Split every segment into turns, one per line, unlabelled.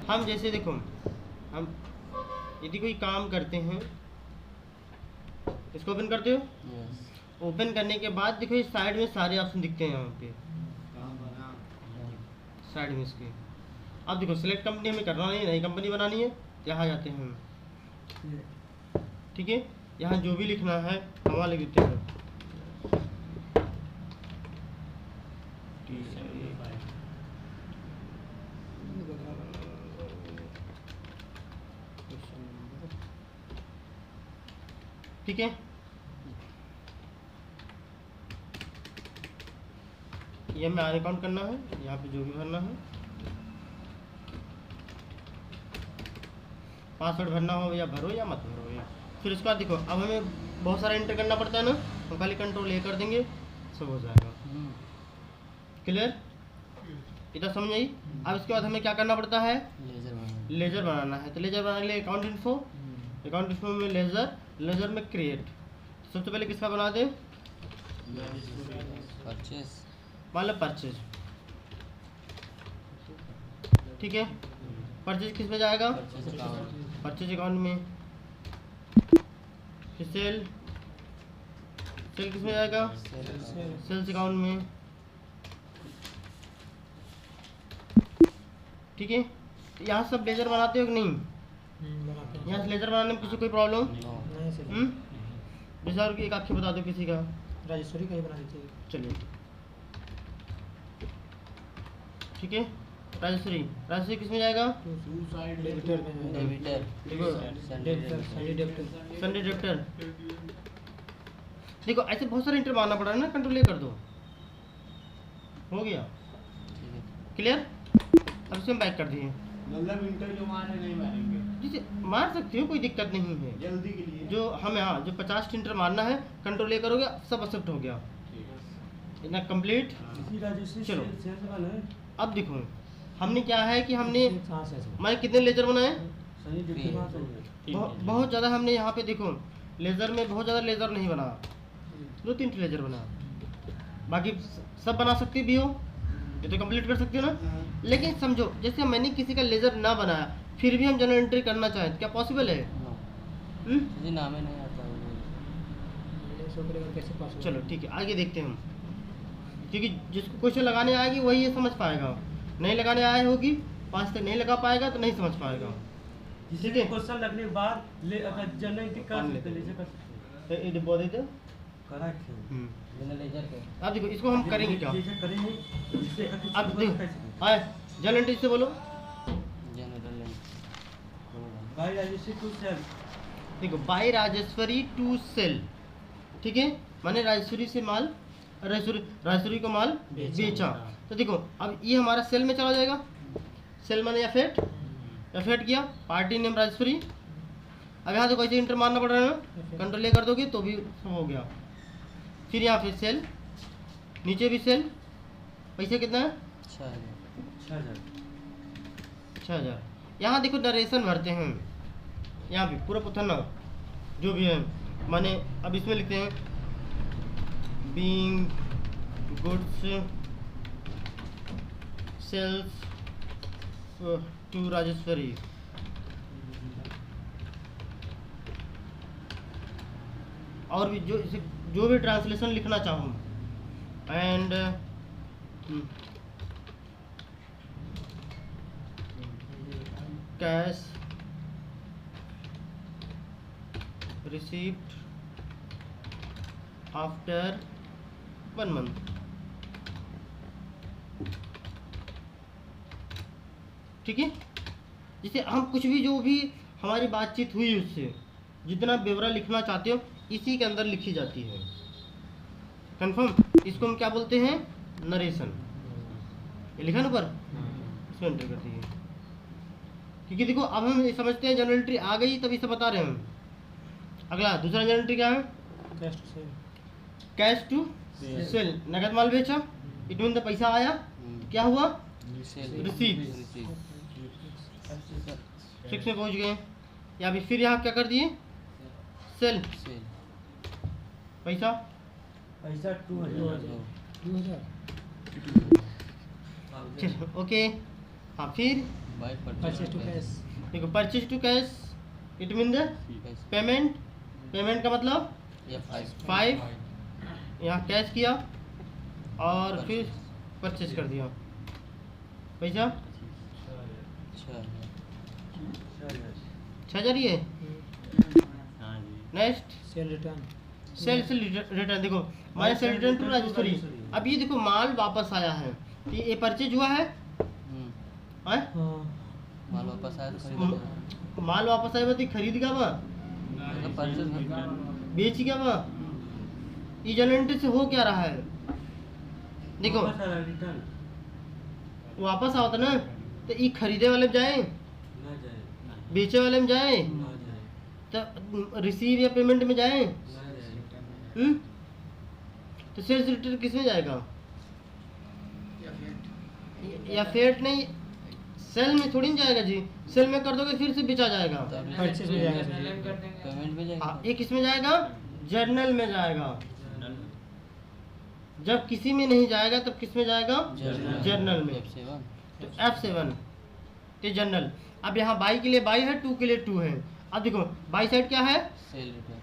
हम जैसे देखो, हम यदि कोई काम करते हैं, इसको ओपन करते हो। ओपन करने के बाद देखो इस साइड में सारे ऑप्शन दिखते हैं यहाँ पे साइड में इसके। अब देखो सिलेक्ट कंपनी हमें करना नहीं, नई कंपनी बनानी है, यहाँ जाते हैं हम, ठीक है। यहाँ जो भी लिखना है हम वहाँ लिख देते हैं। ठीक है, ये हमें आर अकाउंट करना है, यहाँ पे जो भी भरना है, पासवर्ड भरना हो या भरो या मत भरो या। फिर उसके बाद देखो अब हमें बहुत सारा एंटर करना पड़ता है ना, हम खाली कंट्रोल ए कर देंगे, सब हो जाएगा। क्लियर, इतना समझ आई। अब इसके बाद हमें क्या करना पड़ता है, लेजर बनाना है। तो लेजर बनाने के लिए अकाउंट इन्फो में लेजर में क्रिएट। सबसे पहले किसका बना दे, परचेज, ठीक है। परचेज किस में जाएगा, परचेज अकाउंट में। फिर सेल किस में जाएगा, सेल्स अकाउंट में, ठीक है। यहाँ सब लेजर बनाते हो कि नहीं, यहाँ से लेजर बनाने में किसी कोई प्रॉब्लम जैसा एक आखिर बता दो किसी का,
राजेश्वरी का ही बना देते हैं।
चलिए ठीक है। राजेश्वरी किस में जाएगा, संडे डेप्टर। देखो ऐसे बहुत सारे इंटर मारना पड़ा है ना, कंट्रोल ए कर दो, हो गया। क्लियर, अब इसे हम बैक कर दिए।
मतलब इंटर जो मारे नहीं मारेंगे,
जिसे मार सकते हो, कोई दिक्कत नहीं है।
जल्दी के लिए
जो हमें हाँ जो 50 इंटर मारना है, कंट्रोल ए करोगे सब एक्सेप्ट हो गया, इतना कंप्लीट। चलो अब देखो हमने क्या है कि हमने कितने लेजर बनाए, बहुत ज़्यादा। हमने यहाँ पे देखो लेज़र में बहुत ज़्यादा लेज़र नहीं बना, 2-3 लेज़र बना, बाकी सब बना सकते भी हो, ये तो कंप्लीट कर सकते हो ना। लेकिन समझो जैसे मैंने किसी का लेज़र ना बनाया, फिर भी हम जनरल एंट्री करना चाहें, क्या पॉसिबल है?
नाम ही नहीं आता कैसे।
चलो ठीक है, आगे देखते हैं हम, क्योंकि जिसको क्वेश्चन लगाने आएगी वही ये समझ पाएगा, नहीं लगाने आए होगी 5 तक नहीं लगा पाएगा तो नहीं समझ पाएगा। ठीक है,
क्वेश्चन लगने के बाद अगर जनरल एंट्री कर सकते
ये डिब्बा दे दो। अब देखो इसको हम करेंगे क्या, अब देखो आए जनरल एंट्री से बोलो, देखो बाय राजेश्वरी टू सेल, ठीक है। मैंने राजेश्वरी से माल, राजेश्वरी को माल बेचा। तो देखो अब ये हमारा सेल में चला जाएगा, सेल मैंने एफेट किया, पार्टी नेम राजेश्वरी। अब यहाँ देखो ऐसे इंटर मारना पड़ रहा है ना, कंट्रोल ए कर दोगे तो भी सब हो गया। फिर यहाँ पे सेल, नीचे भी सेल, पैसे कितना है 6000। यहाँ देखो नरेशन भरते हैं, यहाँ भी पूरा पुथना जो भी है, माने अब इसमें लिखते हैं being goods sells to Rajeshwari. और भी जो भी ट्रांसलेशन लिखना चाहूँ, and cash receipt after 1 month, ठीक है। जैसे हम कुछ भी जो भी हमारी बातचीत हुई उससे जितना ब्यौरा लिखना चाहते हो इसी के अंदर लिखी जाती है, कंफर्म। इसको हम क्या बोलते हैं, नरेशन। ये लिखा ना ऊपर, इसमें एंटर कर दिए, क्योंकि देखो अब हम ये समझते हैं जनरल एंट्री आ गई तभी से बता रहे हैं हम। अगला दूसरा जनरल एंट्री क्या है, कैश टू सेल, नगद माल बेचा, इट मीन पैसा आया, क्या हुआ, रिसीव। 6 में पहुंच गए, या फिर यहाँ क्या कर दिए, सेल, पैसा
2000।
चलो ओके। हाँ फिर
बाय
परचेज टू कैश।
देखो purchase to cash it mean the payment, payment का मतलब
या
5 यहाँ कैश किया और फिर परचेज कर दिया पैसा 6,000 ही है।
हाँ जी।
Next
sale return.
Sales return, देखो my sale return to Rajeshwari. अब ये देखो माल वापस आया है, तो ये परचेज हुआ है, हैं?
हाँ।
माल वापस आया तो खरीद
माल वापस आया तो खरीद का बा
तो परचेज
बेच क्या बा, ये जनरेटर से हो क्या रहा है, देखो
रिटर्न
वापस आओ ना, तो ये खरीदे वाले में जाए,
ना जाए,
बेचे वाले में जाए,
ना जाए,
तो रिसीव या पेमेंट में जाए,
ना जाए।
तो सेल्स रिटर्न किस में जाएगा, या फेट नहीं, सेल में थोड़ी ना जाएगा जी, सेल में कर दोगे फिर से बेचा जाएगा।
परचेज में जाएगा।
पेमेंट में जाएगा।
हाँ, ये किस में जाएगा, जर्नल में जाएगा। जब किसी में नहीं जाएगा तब किस में जाएगा, जर्नल में।
F7
तो F7 ये जर्नल। अब यहाँ बाई के लिए बाई है, टू के लिए टू है। अब देखो बाई साइड क्या है,
सेल रिटर्न।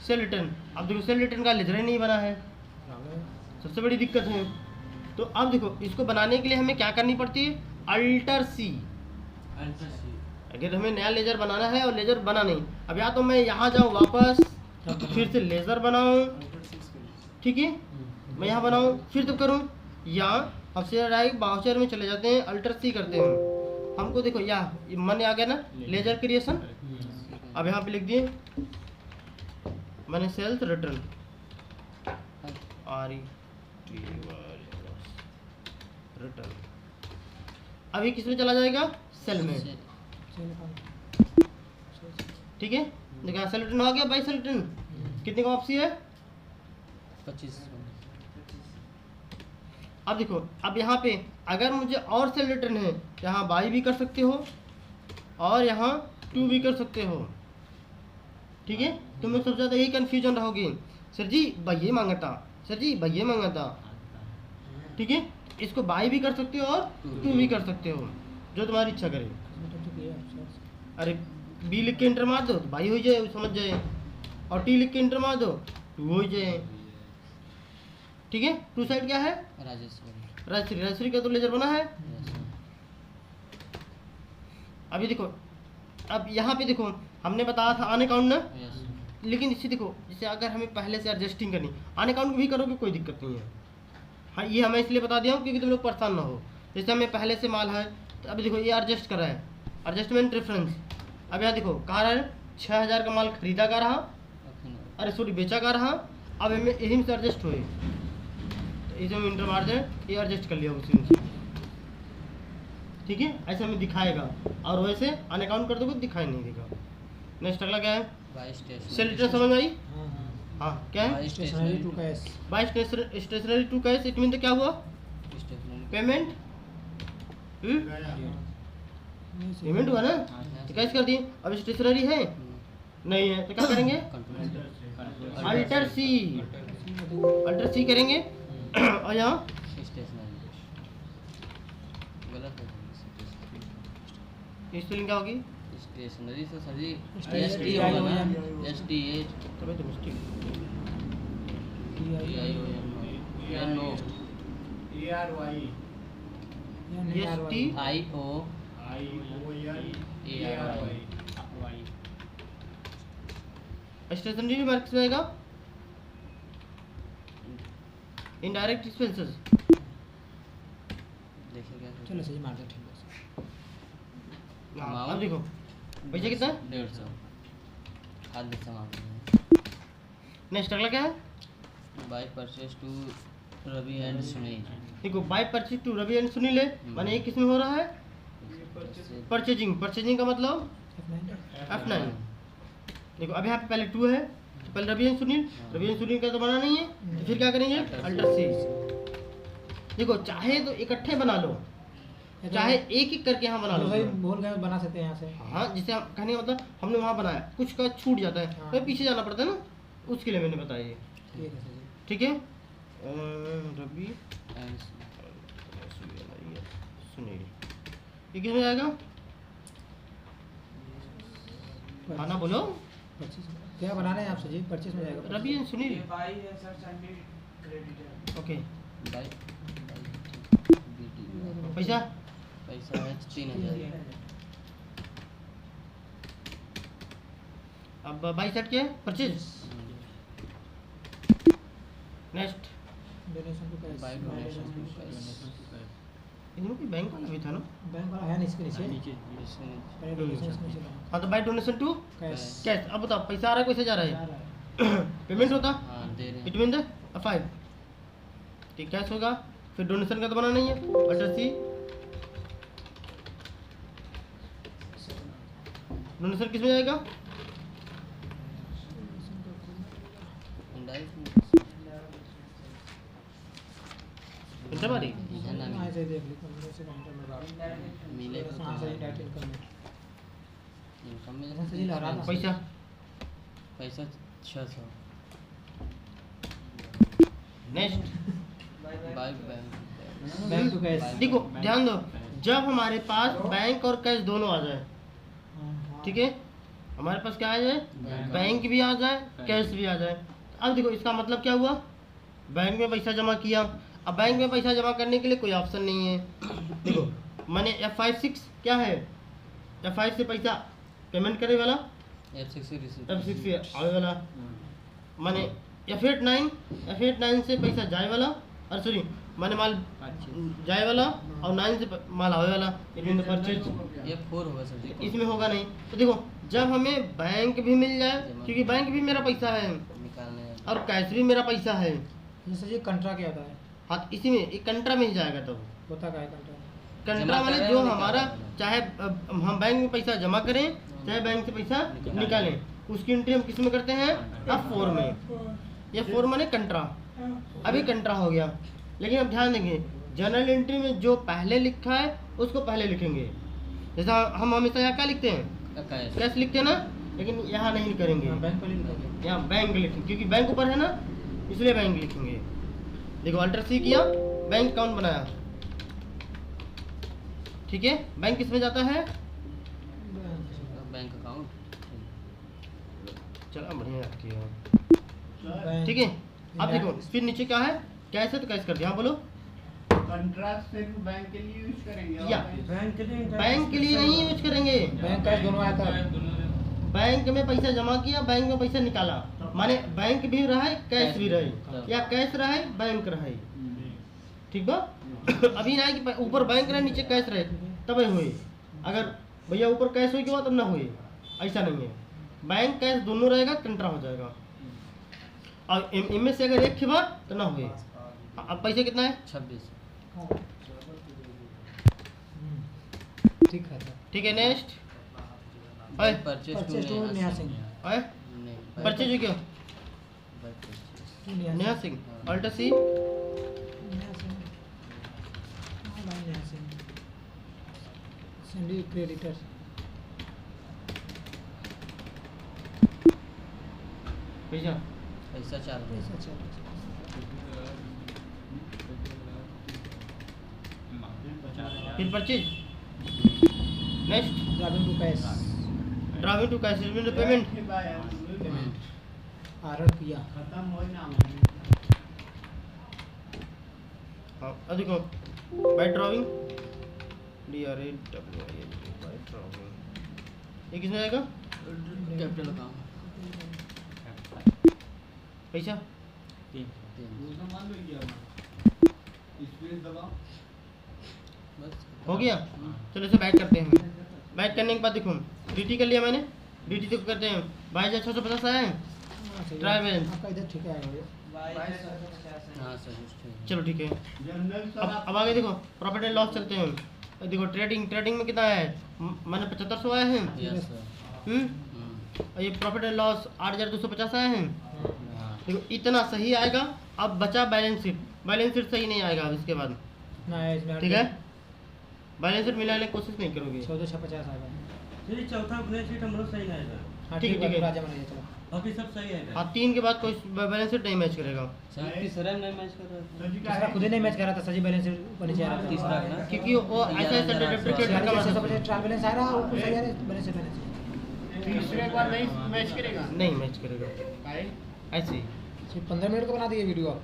Cell return. अब देखो सेल रिटर्न का लेजर ही नहीं बना है, सबसे बड़ी दिक्कत है। तो अब देखो इसको बनाने के लिए हमें क्या करनी पड़ती है, अल्टर सी। अगर हमें नया लेजर बनाना है और लेजर बना नहीं, अब या तो मैं यहाँ जाऊँ वापस फिर से लेजर बनाऊँ, ठीक है, मैं यहाँ बनाऊँ फिर तो करूँ, या हम से डायरेक्ट बाउचर में चले जाते हैं, अल्टर सी करते हैं। हमको देखो ये मन आ गया ना, लेजर क्रिएशन। अब यहाँ पे लिख दिए मैंने सेल्स रिटर्न रिटर्न। अभी किस में चला जाएगा, सेल में, ठीक है। देखो सेल रिटर्न हो गया, बाई सेल रिटर्न कितने का वापसी है,
25।
अब देखो अब यहाँ पे अगर मुझे और सेल रिटर्न है, यहाँ बाई भी कर सकते हो और यहाँ टू भी कर सकते हो, ठीक है। तुम लोग सबसे ज़्यादा यही कन्फ्यूजन रहोगे, सर जी भैया मांगता, सर जी भैया मांगता, ठीक है। इसको बाई भी कर सकते हो और टू भी कर सकते हो, जो तुम्हारी इच्छा करे। अरे बी लिख के इंटर मार दो तो बाई हो जाए, वो समझ जाए, और टी लिख के इंटर मार दो टू हो जाए, ठीक है। टू साइड क्या है,
राजेश्वरी।
राजश्री, राजश्री का तो लेजर बना है। अभी देखो अब यहाँ पे देखो हमने बताया था अन अकाउंट ना, लेकिन इसे देखो जैसे अगर हमें पहले से एडजस्टिंग करनी, अन अकाउंट भी करोगे कोई दिक्कत नहीं है। हाँ ये हमें इसलिए बता दिया हूँ क्योंकि तुम लोग परेशान ना हो। जैसे हमें पहले से माल है, तो अभी देखो ये एडजस्ट करा है, एडजस्टमेंट रेफरेंस। अब यहाँ देखो कहा रहा है 6,000 का माल खरीदा का रहा, अरे सॉरी बेचा का रहा, अब हमें यही से एडजस्ट हुए, तो इसे हम इंटर मार दें, ये एडजस्ट कर लिया उसी में, ठीक है। ऐसे हमें दिखाएगा, और वैसे अन अकाउंट कर दोगे तो दिखाई नहीं देगा। नेक्स्ट अगला क्या है, सेल रिटर्न समझ में आई, हाँ क्या है,
stationery to cash.
By stationery to cash, it mean तो क्या हुआ, पेमेंट, पेमेंट हुआ ना, तो कैश कर दिए। अब स्टेशनरी है नहीं है तो क्या करेंगे, अल्टर सी, अल्टर सी करेंगे। और यहाँ स्पेलिंग क्या होगी,
स्टेशनरी से सभी
STION।
STH
तभी तो mistake,
TION
ARY
ST
IO
ARY
stationery marks में आएगा, इनडायरेक्ट एक्सपेंसेस।
देखिए क्या
चलो सही मार दो, ठीक है।
अब देखो पैसा कितना,
150 खाद्य सामान।
नेक्स्ट अगला क्या है,
by purchase to Ravi and Sunil.
देखो by purchase to Ravi and Sunil है, माने ये किस में हो रहा है, परचेजिंग। परचेजिंग का मतलब F9। देखो अब यहाँ पे पहले टू है, तो पहले रवि एंड सुनील, रवि एंड सुनील का तो बना नहीं है, तो फिर क्या करेंगे, अल्टर सी। देखो चाहे तो इकट्ठे बना लो, चाहे एक एक करके यहाँ बना लो।
भाई बोल गए बना सकते हैं यहाँ से।
हाँ जैसे हम कहने का मतलब हमने वहाँ बनाया, कुछ का छूट जाता है
हाँ।
तो पीछे जाना पड़ता है ना, उसके लिए मैंने बताया ये,
ठीक है सर जी।
ठीक है। रवि
एंड
सुनील, ये किस में जाएगा? खाना बोलो।
25 क्या बनाना है आपसे जी? 25 में जाएगा।
Ravi and Sunil. Okay
by
पैसा
पैसा है 3000।
अब 22 हट के purchase. Next
donation to cash.
By donation to cash.
इनमें कोई बैंक वाला भी था ना?
बैंक वाला है नहीं इसके नीचे।
नीचे
इसके नीचे
पहले डोनेशन इसके नीचे था।
हाँ तो by donation to
cash.
Cash. अब बताओ पैसा आ रहा है कैसे जा रहा
जा
है?
रहा है।
पेमेंट होता
हाँ दे रहे
इट
हैं।
मीन द 5 ठीक कैश होगा। फिर डोनेशन का तो बना नहीं है बटर सी। डोनेशन किस में जाएगा? इंटरमारी
है ना
हाँ, ऐसे ही देख ली, 15 से काउंटर लगा।
मिले तो
हाँ, सही डायरेक्ट इनकम में।
इनकम
हाँ, सही
में
लगा रहा।
पैसा
पैसा 600।
Next
by bank
bank to cash.
देखो ध्यान दो, जब हमारे पास बैंक और कैश दोनों आ जाए,
हाँ,
ठीक है, हमारे पास क्या आ जाए? बैंक भी आ जाए, कैश भी आ जाए। अब देखो इसका मतलब क्या हुआ? बैंक में पैसा जमा किया। अब बैंक में पैसा जमा करने के लिए कोई ऑप्शन नहीं है। देखो मैंने F56 क्या है? F5 से पैसा पेमेंट करे वाला,
F6 से रिसीव।
F6 से आवे वाला, माने F89 से पैसा जाए वाला, और सॉरी माने माल जाए वाला, और 9 से माल आवे वाला। इनमें परचेज
ये 4 होगा सर जी।
इसमें होगा नहीं। तो देखो जब हमें बैंक भी मिल जाए, क्योंकि बैंक भी मेरा पैसा है
निकालने
और कैश भी मेरा पैसा है,
जैसे ये कंट्रा क्या होता है?
हाँ तो इसी में एक कंट्रा मिल जाएगा। तब
होता क्या है कंट्रा?
कंट्रा
जमा
माने
करें
जो
और
हमारा
निकालें।
चाहे हम बैंक में पैसा जमा करें चाहे बैंक से पैसा निकालें, उसकी एंट्री हम किस में करते हैं? F4 में। ये 4 माने कंट्रा। अभी कंट्रा हो गया, लेकिन अब ध्यान देंगे जनरल एंट्री में जो पहले लिखा है उसको पहले लिखेंगे। जैसा हम हमेशा यहाँ क्या लिखते हैं?
कैश।
कैश लिखते हैं ना, लेकिन यहाँ नहीं करेंगे,
हाँ, बैंक वाले लिखेंगे।
यहाँ बैंक लिखेंगे, क्योंकि बैंक ऊपर है ना, इसलिए बैंक लिखेंगे। देखो अल्टर सी किया, बैंक अकाउंट बनाया, ठीक है। बैंक किस में जाता है?
Bank account.
चलो बढ़िया याद किया,
बैंक।
ठीक है। अब देखो फिर नीचे क्या है? कैश है तो कैश कर दिया। हाँ बोलो।
कंट्रास्ट सिर्फ बैंक के लिए यूज करेंगे और
या
बैंक
बैंक के लिए नहीं यूज करेंगे।
बैंक कैश दोनों आया था।
बैंक में पैसा जमा किया, बैंक में पैसा निकाला, माने बैंक भी रहे कैश भी रहे, या कैश रहे बैंक रहे, ठीक बा। अभी ना है कि ऊपर बैंक रहे नीचे कैश रहे तब हुए। अगर भैया ऊपर कैश हुई के बाद तब ना हुए, ऐसा नहीं है। बैंक कैश दोनों रहेगा, कंट्रा हो जाएगा। और इनमें से अगर एक खिबा तो ना हुए। अब पैसे कितना है?
26।
ठीक है सर।
ठीक है। नेक्स्ट है
परचेज टू
नेहा सिंह।
है
नहीं
परचेज हो क्या?
नेहा
नेहा सिंह अल्टर सी।
नेहा सिंह। हाँ, भाई नेहा सिंह। Sandy creditor.
पैसा
पैसा 4
ऐसा चल।
फिर purchase. Next
driving to cash.
Driving to cash में पेमेंट।
पेमेंट आर्डर किया।
खत्म हो ना।
हाँ अब देखो by driving DRAWING by driving, ये किसमें जाएगा?
Capital account.
पैसा
3। बस
हो गया। चलो इसे बैक करते हैं। बैक करने के बाद देखो DT कर लिया मैंने। DT तो करते हैं 22,650 आया है।
हाँ, सही है।
Try balance.
आपका इधर ठीक है भैया।
हाँ सर ठीक है।
चलो ठीक है।
जनरल सर
अब आगे देखो प्रॉफिट एंड लॉस चलते हैं। देखो ट्रेडिंग में कितना आया है? मैंने 7500 आया है।
Yes sir.
और ये प्रॉफिट एंड लॉस 8,250 आए हैं।
हाँ
देखो इतना सही आएगा। अब बचा बैलेंस शीट सही नहीं आएगा अब इसके बाद,
ना है इसमें।
ठीक है। बैलेंस शीट मिलाने की कोशिश नहीं करोगे।
1450 आएगा।
चौथा बैलेंस शीट हम लोग सही आएगा।
हाँ
ठीक
ठीक
है,
है
ठीक है।
राजा बन गया चलो।
बाकी सब सही है।
हाँ 3 के बाद कोई बैलेंस शीट नहीं मैच करेगा,
सर तीसरा नहीं मैच कर रहा था।
सजी का
तीसरा
है
खुद ही नहीं मैच कर रहा था, सजी बैलेंस ऊपर नीचे आ रहा था।
तीसरा ना
क्योंकि वो ऐसा ऐसा डेप्रिकेट का मतलब
ट्रायल बैलेंस आ रहा है ऊपर सही आ रहा है, बैलेंस शीट बैलेंस शीट।
तीसरे बार नहीं मैच करेगा
नहीं मैच करेगा,
भाई
ऐसे ही।
15 मिनट का बना दिए वीडियो आप।